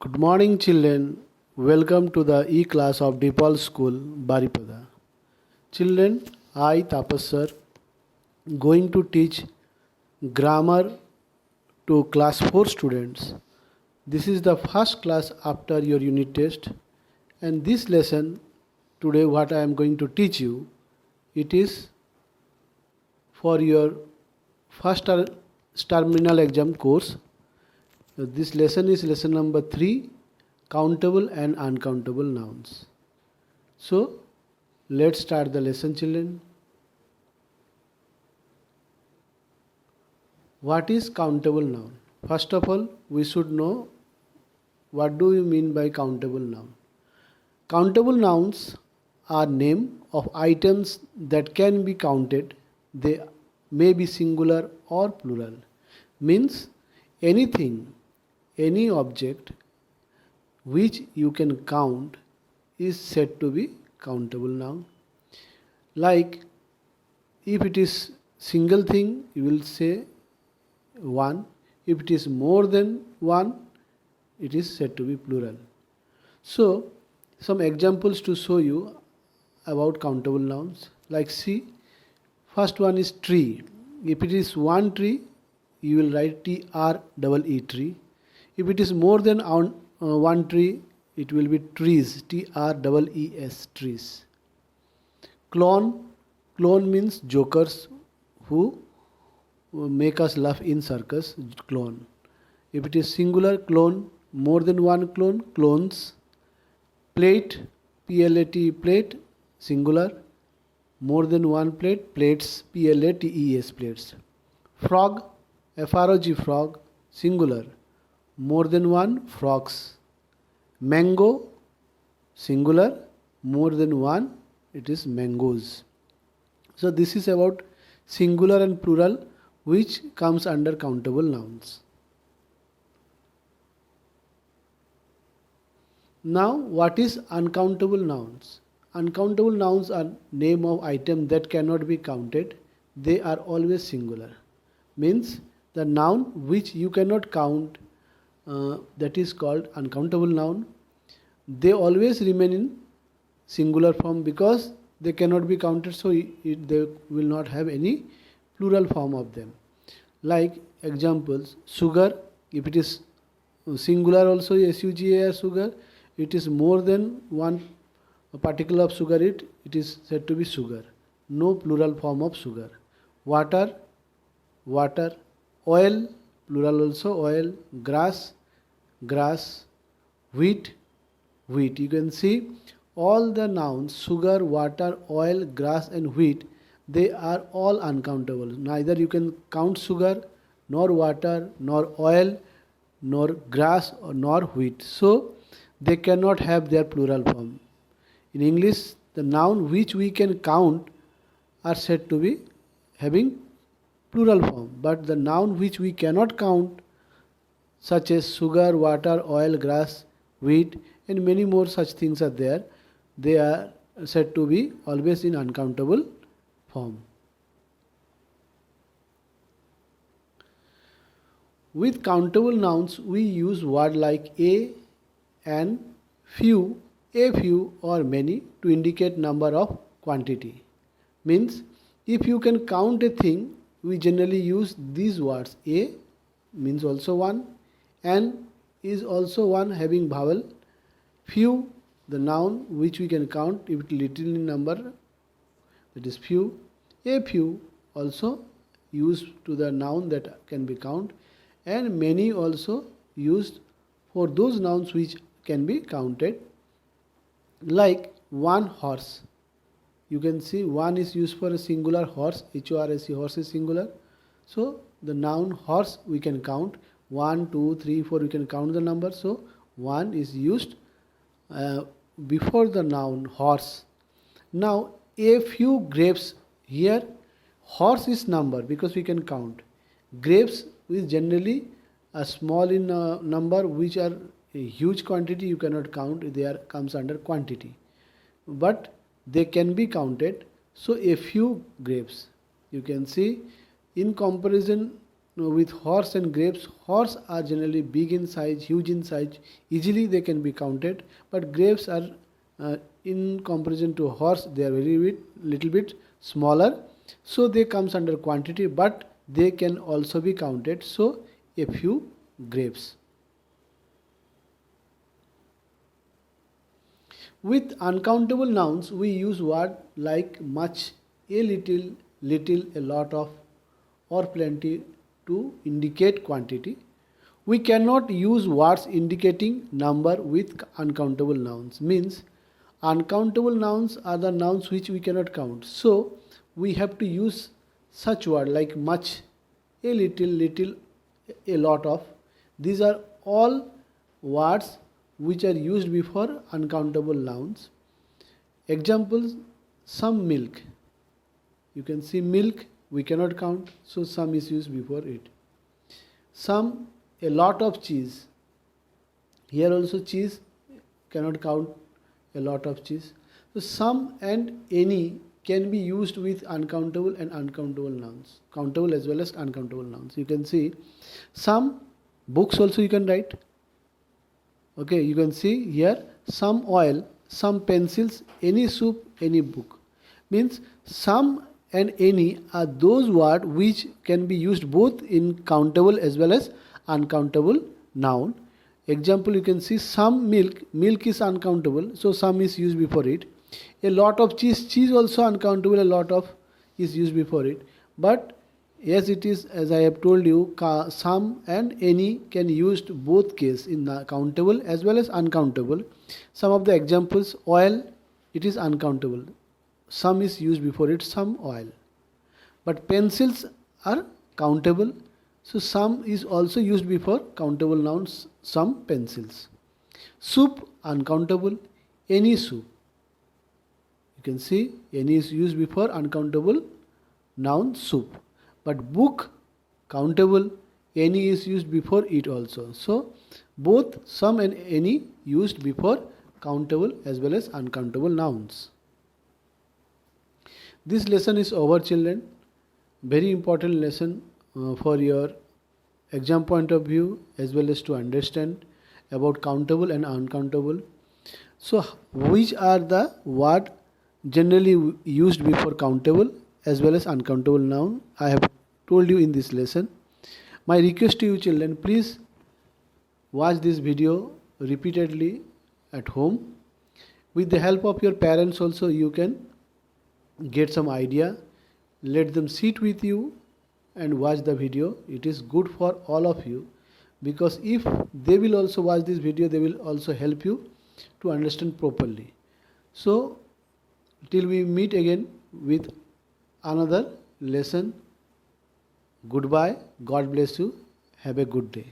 Good morning, children. Welcome to the e-class of DePaul School, Baripada. Children, I, Tapas sir, going to teach grammar to class 4 students. This is the first class after your unit test, and this lesson today what I am going to teach you, it is for your first terminal exam course. This lesson is lesson number 3, countable and uncountable nouns. So let's start the lesson, children. What is countable noun? First of all, we should know what do we mean by countable noun. Countable nouns are name of items that can be counted. They may be singular or plural. Means anything, any object which you can count is said to be countable noun. Like if it is single thing, you will say one. If it is more than one, it is said to be plural. So some examples to show you about countable nouns. Like see, first one is tree. If it is one tree, you will write TREE tree. If it is more than one tree, it will be trees, TREES trees. Clown means jokers who make us laugh in circus, clown. If it is singular, clone, more than one clone, clones. Plate, PLATE, plate, singular, more than one plate, plates, PLATES, plates. Frog, FROG, frog, singular, more than one, frogs. Mango, singular, more than one, it is mangoes. So this is about singular and plural which comes under countable nouns. Now what is uncountable nouns? Uncountable nouns are name of item that cannot be counted. They are always singular. Means the noun which you cannot count, that is called uncountable noun. They always remain in singular form because they cannot be counted, so they will not have any plural form of them. Like examples, sugar, if it is singular also, SUGAR, sugar, it is more than one particle of sugar, it is said to be sugar. No plural form of sugar. Water, water. Oil, plural also, oil. Grass, grass. Wheat, wheat. You can see all the nouns, sugar, water, oil, grass and wheat, they are all uncountable. Neither you can count sugar, nor water, nor oil, nor grass, nor wheat. So they cannot have their plural form. In English, the noun which we can count are said to be having plural form, but the noun which we cannot count, such as sugar, water, oil, grass, wheat, and many more such things are there, they are said to be always in uncountable form. With countable nouns, we use words like a and few, a few or many to indicate number of quantity. Means if you can count a thing, we generally use these words. A means also one, and is also one having vowel. Few, the noun which we can count if it little in number, that is few. A few also used to the noun that can be counted, and many also used for those nouns which can be counted. Like one horse, you can see one is used for a singular horse, HORSE, horse is singular. So the noun horse we can count 1, 2, 3, 4, we can count the number. So one is used before the noun horse. Now a few grapes, here horse is number because we can count. Grapes is generally a small in number, which are a huge quantity you cannot count, they are comes under quantity, but they can be counted. So a few grapes, you can see in comparison with horse and grapes, horse are generally big in size, huge in size, easily they can be counted, but grapes are in comparison to horse, they are little bit smaller, so they comes under quantity, but they can also be counted. So a few grapes. With uncountable nouns, we use word like much, a little, little, a lot of, or plenty to indicate quantity. We cannot use words indicating number with uncountable nouns. Means uncountable nouns are the nouns which we cannot count. So we have to use such word like much, a little, little, a lot of. These are all words which are used before uncountable nouns. Examples: some milk. You can see milk, we cannot count, so some is used before it. Some, a lot of cheese. Here also cheese, cannot count, a lot of cheese. So some and any can be used with uncountable and uncountable nouns. Countable as well as uncountable nouns. You can see some books also you can write. Okay, you can see here some oil, some pencils, any soup, any book. Means some and any are those words which can be used both in countable as well as uncountable noun. Example, you can see some milk, milk is uncountable, so some is used before it. A lot of cheese, cheese also uncountable, a lot of is used before it. But yes, it is, as I have told you, some and any can used both case in countable as well as uncountable. Some of the examples: oil, it is uncountable, some is used before it, some oil. But pencils are countable, so some is also used before countable nouns, some pencils. Soup, uncountable, any soup. You can see any is used before uncountable noun soup. But book, countable, any is used before it also. So both some and any used before countable as well as uncountable nouns. This lesson is over, children. Very important lesson for your exam point of view as well as to understand about countable and uncountable. So which are the word generally used before countable as well as uncountable noun, I have told you in this lesson. My request to you, children, please watch this video repeatedly at home. With the help of your parents also you can get some idea. Let them sit with you and watch the video. It is good for all of you, because if they will also watch this video, they will also help you to understand properly. So till we meet again with another lesson, goodbye, God bless you, have a good day.